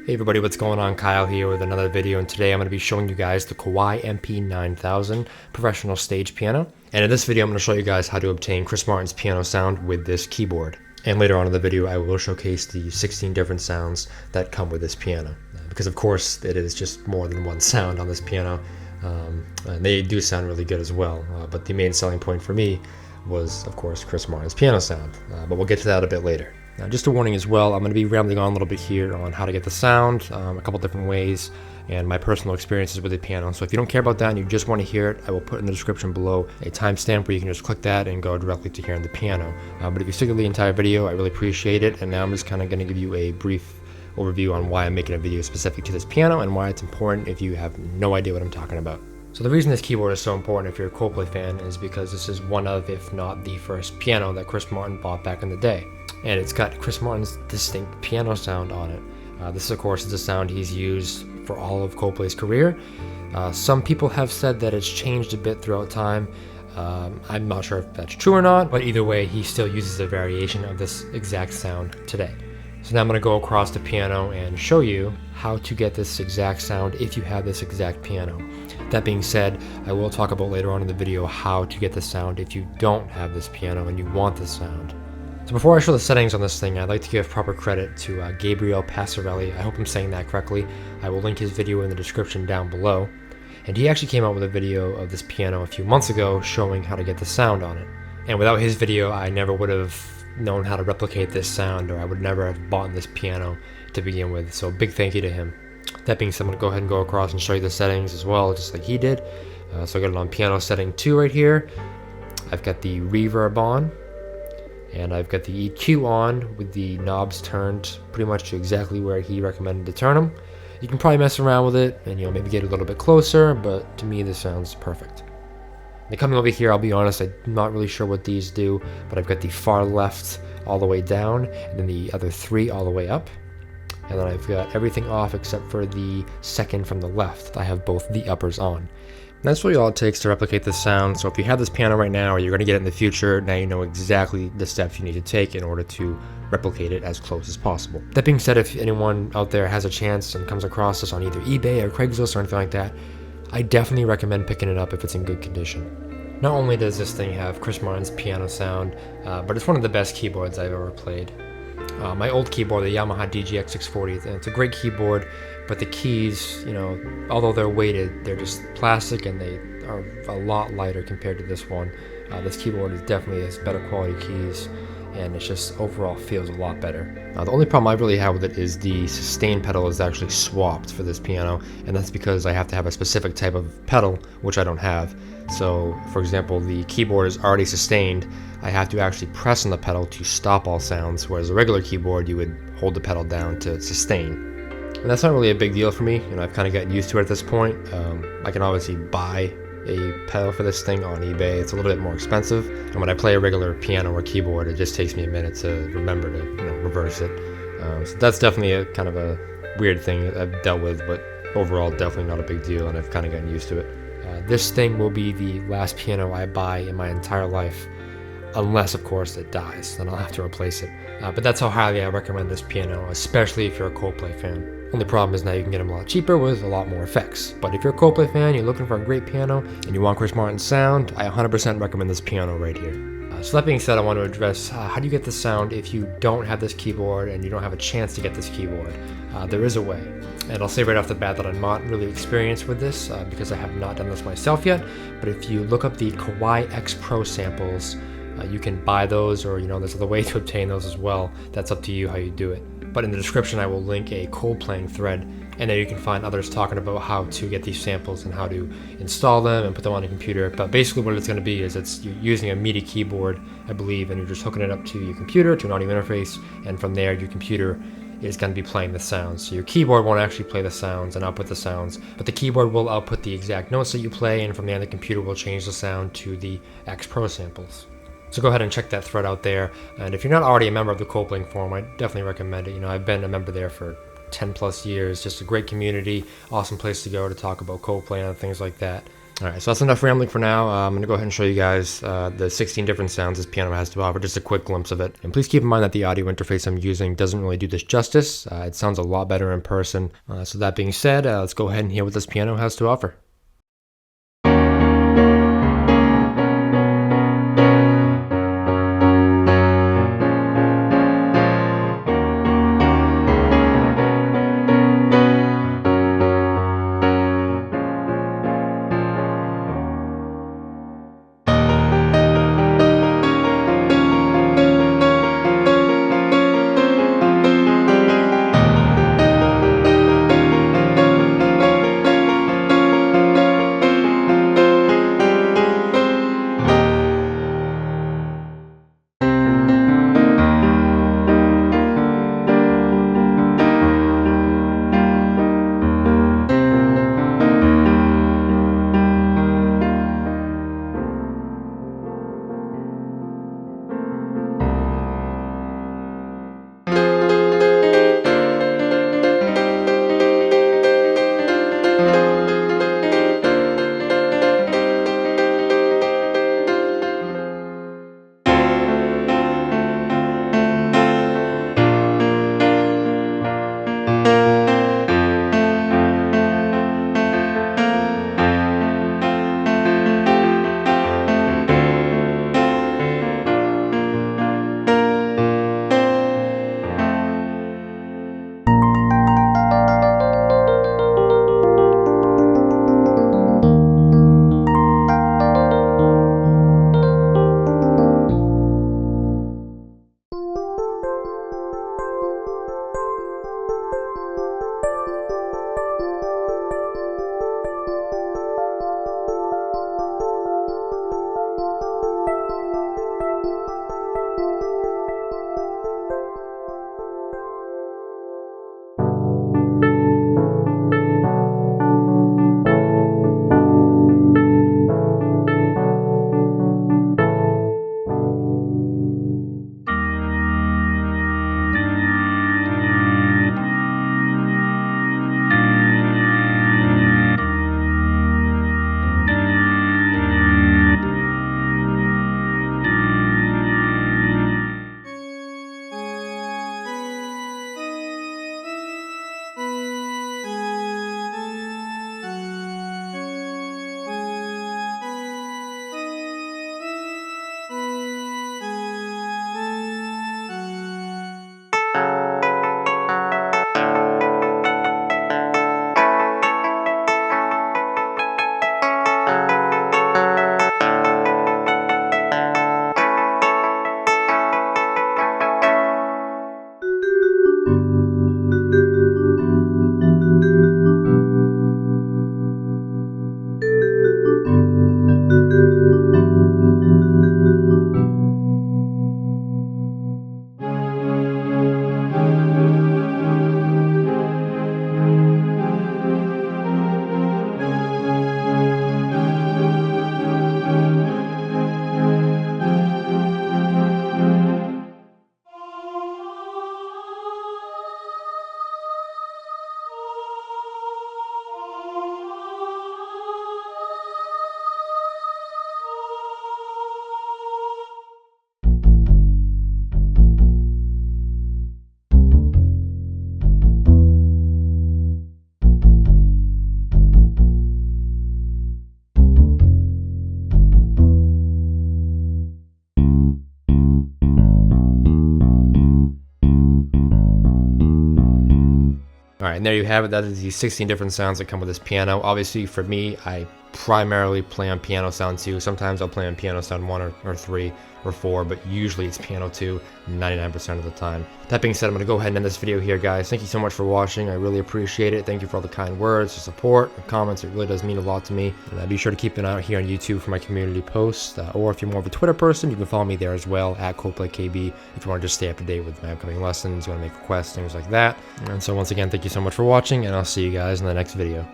Hey everybody, what's going on? Kyle here with another video, and today I'm going to be showing you guys the Kawai MP9000 professional stage piano. And in this video I'm going to show you guys how to obtain Chris Martin's piano sound with this keyboard. And later on in the video I will showcase the 16 different sounds that come with this piano. Because of course it is just more than one sound on this piano, and they do sound really good as well. But the main selling point for me was of course Chris Martin's piano sound, but we'll get to that a bit later. Now, just a warning as well, I'm going to be rambling on a little bit here on how to get the sound, a couple different ways, and my personal experiences with the piano. So if you don't care about that and you just want to hear it, I will put in the description below a timestamp where you can just click that and go directly to hearing the piano. But if you stick with the entire video, I really appreciate it. And now I'm just kind of going to give you a brief overview on why I'm making a video specific to this piano and why it's important if you have no idea what I'm talking about. So the reason this keyboard is so important if you're a Coldplay fan is because this is one of, if not the first piano that Chris Martin bought back in the day. And it's got Chris Martin's distinct piano sound on it. This of course is the sound he's used for all of Coldplay's career. Some people have said that it's changed a bit throughout time. I'm not sure if that's true or not, but either way he still uses a variation of this exact sound today. So now I'm going to go across the piano and show you how to get this exact sound if you have this exact piano. That being said, I will talk about later on in the video how to get the sound if you don't have this piano and you want the sound. So before I show the settings on this thing, I'd like to give proper credit to Gabriele. I hope I'm saying that correctly. I will link his video in the description down below. And he actually came out with a video of this piano a few months ago showing how to get the sound on it. And without his video, I never would have known how to replicate this sound, or I would never have bought this piano to begin with. So big thank you to him. That being said, I'm going to go ahead and go across and show you the settings as well, just like he did. So I got it on piano setting 2 right here. I've got the reverb on. And I've got the EQ on with the knobs turned pretty much to exactly where he recommended to turn them. You can probably mess around with it and maybe get a little bit closer, but to me this sounds perfect. Now coming over here, I'll be honest, I'm not really sure what these do, but I've got the far left all the way down and then the other 3 all the way up. And then I've got everything off except for the second from the left. I have both the uppers on. And that's really all it takes to replicate this sound. So if you have this piano right now or you're going to get it in the future, now you know exactly the steps you need to take in order to replicate it as close as possible. That being said, if anyone out there has a chance and comes across this on either eBay or Craigslist or anything like that, I definitely recommend picking it up if it's in good condition. Not only does this thing have Chris Martin's piano sound, but it's one of the best keyboards I've ever played. My old keyboard, the Yamaha DGX 640, it's a great keyboard, but the keys, although they're weighted, they're just plastic and they are a lot lighter compared to this one. This keyboard definitely has better quality keys, and it just overall feels a lot better. The only problem I really have with it is the sustain pedal is actually swapped for this piano, and that's because I have to have a specific type of pedal, which I don't have. So, for example, the keyboard is already sustained. I have to actually press on the pedal to stop all sounds, whereas a regular keyboard, you would hold the pedal down to sustain. And that's not really a big deal for me. I've kind of gotten used to it at this point. I can obviously buy a pedal for this thing on eBay. It's a little bit more expensive. And when I play a regular piano or keyboard, it just takes me a minute to remember to reverse it. So that's definitely a kind of a weird thing that I've dealt with, but overall definitely not a big deal, and I've kind of gotten used to it. This thing will be the last piano I buy in my entire life, unless of course it dies, then I'll have to replace it. But that's how highly I recommend this piano, especially if you're a Coldplay fan. Only problem is now you can get them a lot cheaper with a lot more effects. But if you're a Coldplay fan, you're looking for a great piano, and you want Chris Martin's sound, I 100% recommend this piano right here. So that being said, I want to address how do you get the sound if you don't have this keyboard and you don't have a chance to get this keyboard. There is a way. And I'll say right off the bat that I'm not really experienced with this because I have not done this myself yet. But if you look up the Kawai X Pro samples, you can buy those, or there's other way to obtain those as well. That's up to you how you do it. But in the description I will link a Coldplaying Thread, and there you can find others talking about how to get these samples and how to install them and put them on a computer. But basically what it's going to be is you're using a MIDI keyboard, I believe, and you're just hooking it up to your computer, to an audio interface, and from there your computer is going to be playing the sounds. So your keyboard won't actually play the sounds and output the sounds, but the keyboard will output the exact notes that you play, and from there the computer will change the sound to the X Pro samples. So go ahead and check that thread out there. And if you're not already a member of the Coldplaying forum, I definitely recommend it. I've been a member there for 10 plus years. Just a great community, awesome place to go to talk about Coldplay and things like that. Alright, so that's enough rambling for now. I'm going to go ahead and show you guys the 16 different sounds this piano has to offer, just a quick glimpse of it. And please keep in mind that the audio interface I'm using doesn't really do this justice. It sounds a lot better in person. So that being said, let's go ahead and hear what this piano has to offer. Alright, and there you have it. That is the 16 different sounds that come with this piano. Obviously, for me, I primarily play on piano sound 2. Sometimes I'll play on piano sound 1 or 3 or 4, but usually it's piano 2 99% of the time. That being said, I'm going to go ahead and end this video here, guys. Thank you so much for watching. I really appreciate it. Thank you for all the kind words, the support, the comments. It really does mean a lot to me. And be sure to keep an eye out here on YouTube for my community posts. Or if you're more of a Twitter person, you can follow me there as well, at ColdplayKB, if you want to just stay up to date with my upcoming lessons, you want to make requests, things like that. And so once again, thank you so much for watching, and I'll see you guys in the next video.